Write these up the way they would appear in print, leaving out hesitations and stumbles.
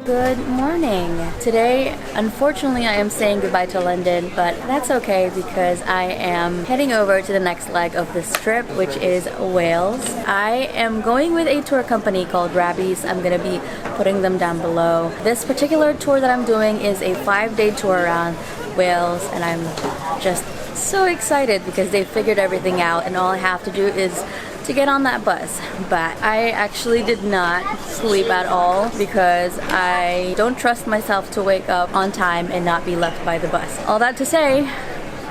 Good morning. Today, unfortunately, I am saying goodbye to London, but that's okay because I am heading over to the next leg of this trip, which is Wales. I am going with a tour company called Rabbies. I'm going to be putting them down below. This particular tour that I'm doing is a 5-day tour around Wales, and I'm just so excited because they figured everything out and all I have to do is to get on that bus. But I actually did not sleep at all because I don't trust myself to wake up on time and not be left by the bus. All that to say,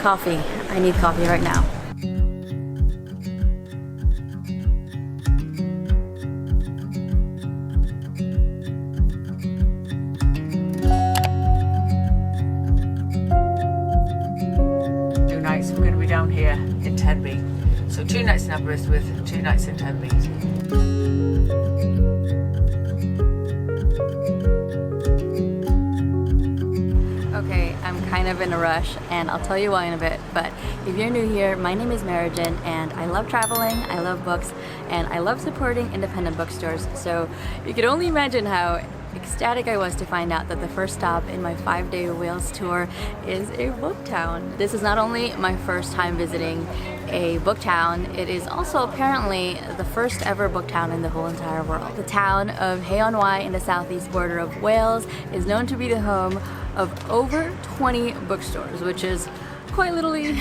coffee. I need coffee right now. We're going to be down here in Tenby. So 2 nights in Aberystwyth, 2 nights in Tenby. Okay, I'm kind of in a rush and I'll tell you why in a bit, but if you're new here, my name is Marijan and I love traveling, I love books, and I love supporting independent bookstores. So you can only imagine how ecstatic I was to find out that the first stop in my 5-day Wales tour is a book town. This is not only my first time visiting a book town, it is also apparently the first ever book town in the whole entire world. The town of Hay-on-Wye in the southeast border of Wales is known to be the home of over 20 bookstores, which is quite literally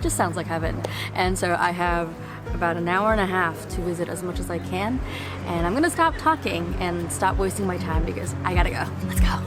just sounds like heaven. And so I have about an hour and a half to visit as much as I can, and I'm gonna stop talking and stop wasting my time because I gotta go. Let's go.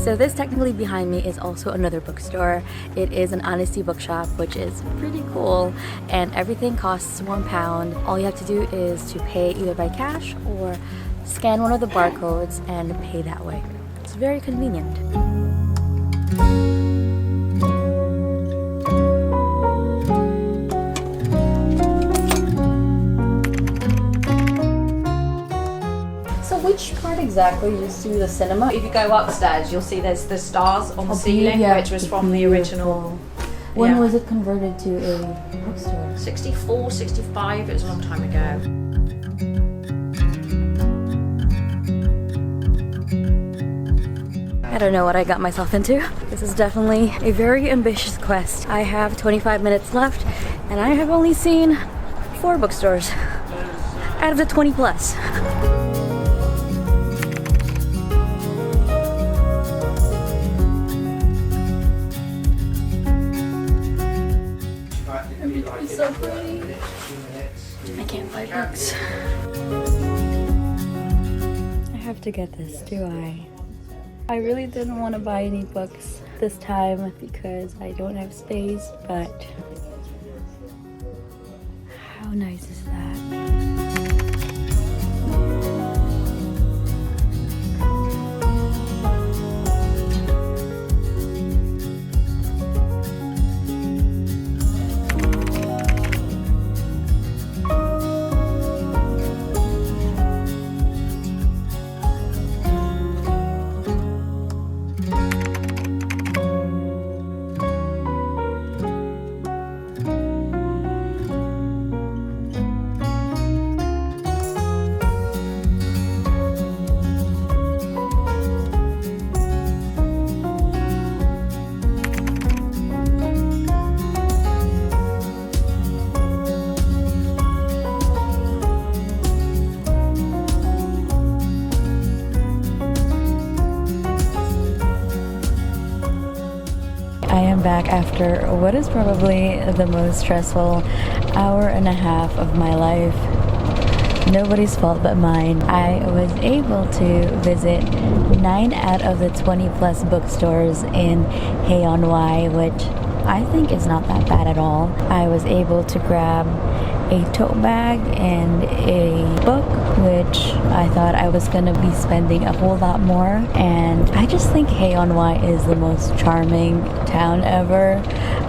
So this technically behind me is also another bookstore. It is an honesty bookshop, which is pretty cool, and everything costs £1. All you have to do is to pay either by cash or scan one of the barcodes and pay that way. It's very convenient. Which part exactly? You see the cinema? If you go upstairs, you'll see there's the stars on the ceiling, which was from the original. When was it converted to a bookstore? 64, 65, it was a long time ago. I don't know what I got myself into. This is definitely a very ambitious quest. I have 25 minutes left and I have only seen 4 bookstores out of the 20 plus. It's so pretty. I can't buy books. I have to get this, do I? I really didn't want to buy any books this time because I don't have space, but how nice is that? I am back after what is probably the most stressful hour and a half of my life. Nobody's fault but mine. I was able to visit 9 out of the 20 plus bookstores in Hay-on-Wye, which I think is not that bad at all. I was able to grab a tote bag and a book, which I thought I was gonna be spending a whole lot more. And I just think Hay-on-Wye is the most charming town ever.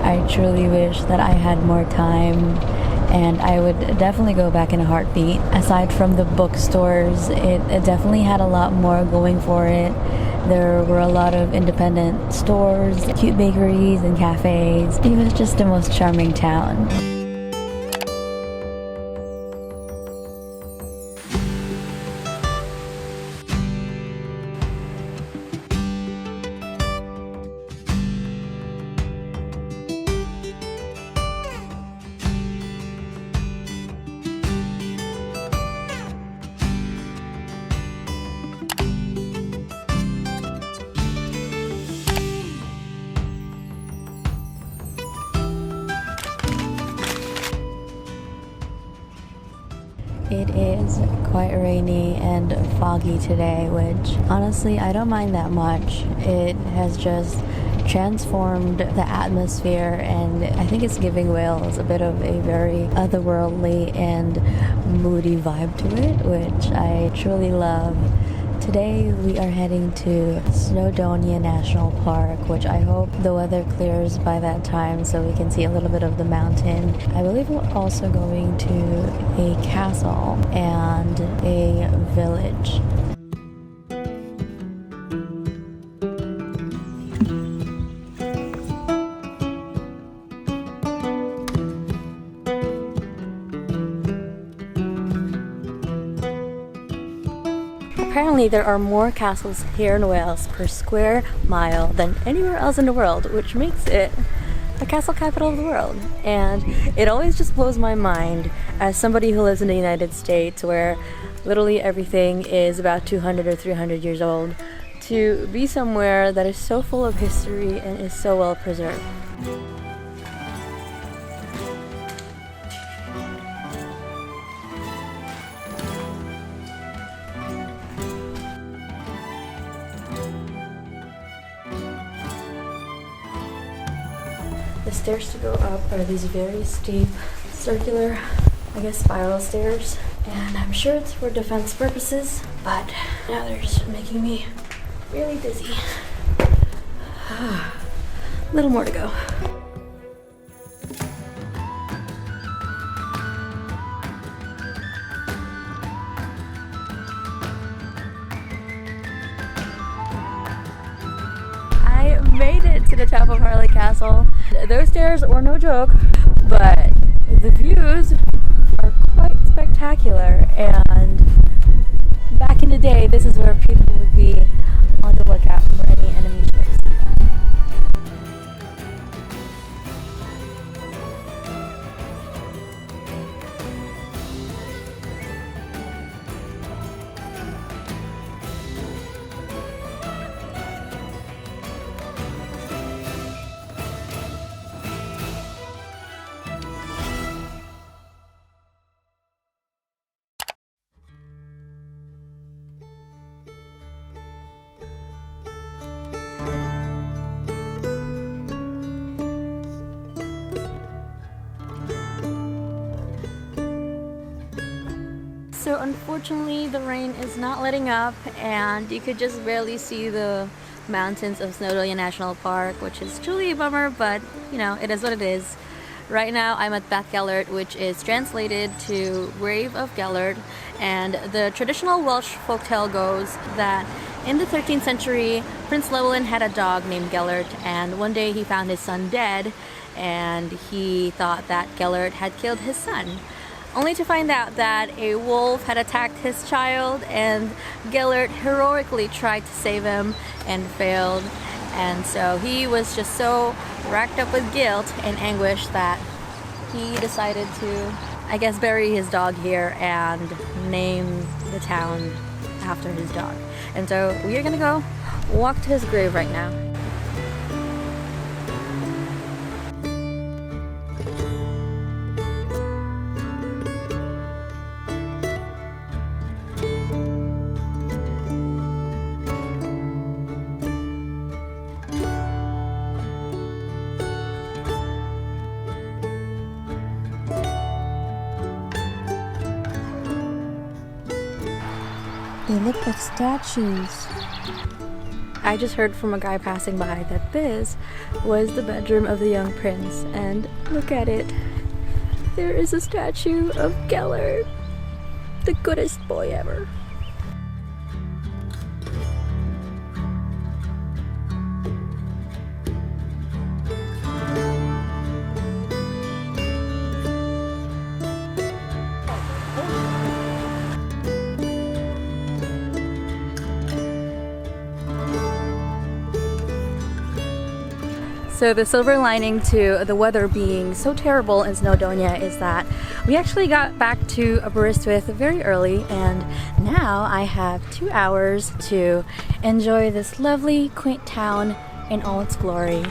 I truly wish that I had more time, and I would definitely go back in a heartbeat. Aside from the bookstores, it definitely had a lot more going for it. There were a lot of independent stores, cute bakeries and cafes. It was just the most charming town. It is quite rainy and foggy today, which honestly I don't mind that much. It has just transformed the atmosphere, and I think it's giving Wales a bit of a very otherworldly and moody vibe to it, which I truly love. Today we are heading to Snowdonia National Park, which I hope the weather clears by that time so we can see a little bit of the mountain. I believe we're also going to a castle and a village. Apparently there are more castles here in Wales per square mile than anywhere else in the world, which makes it the castle capital of the world. And it always just blows my mind, as somebody who lives in the United States where literally everything is about 200 or 300 years old, to be somewhere that is so full of history and is so well preserved. The stairs to go up are these very steep, circular, I guess spiral stairs. And I'm sure it's for defense purposes, but now they're just making me really dizzy. A little more to go. I made it to the top of Harlech Castle. Those stairs were no joke, but the views are quite spectacular, and back in the day this is where people would be on the lookout for any enemy ships. So unfortunately the rain is not letting up, and you could just barely see the mountains of Snowdonia National Park, which is truly a bummer, but you know, it is what it is. Right now I'm at Bath Gellert, which is translated to Grave of Gellert, and the traditional Welsh folktale goes that in the 13th century Prince Llewellyn had a dog named Gellert, and one day he found his son dead and he thought that Gellert had killed his son, only to find out that a wolf had attacked his child, and Gellert heroically tried to save him and failed. And so he was just so racked up with guilt and anguish that he decided to, I guess, bury his dog here and name the town after his dog. And so we are gonna go walk to his grave right now. They look like statues. I just heard from a guy passing by that this was the bedroom of the young prince, and look at it. There is a statue of Geller, the goodest boy ever. So the silver lining to the weather being so terrible in Snowdonia is that we actually got back to Aberystwyth very early, and now I have 2 hours to enjoy this lovely, quaint town in all its glory.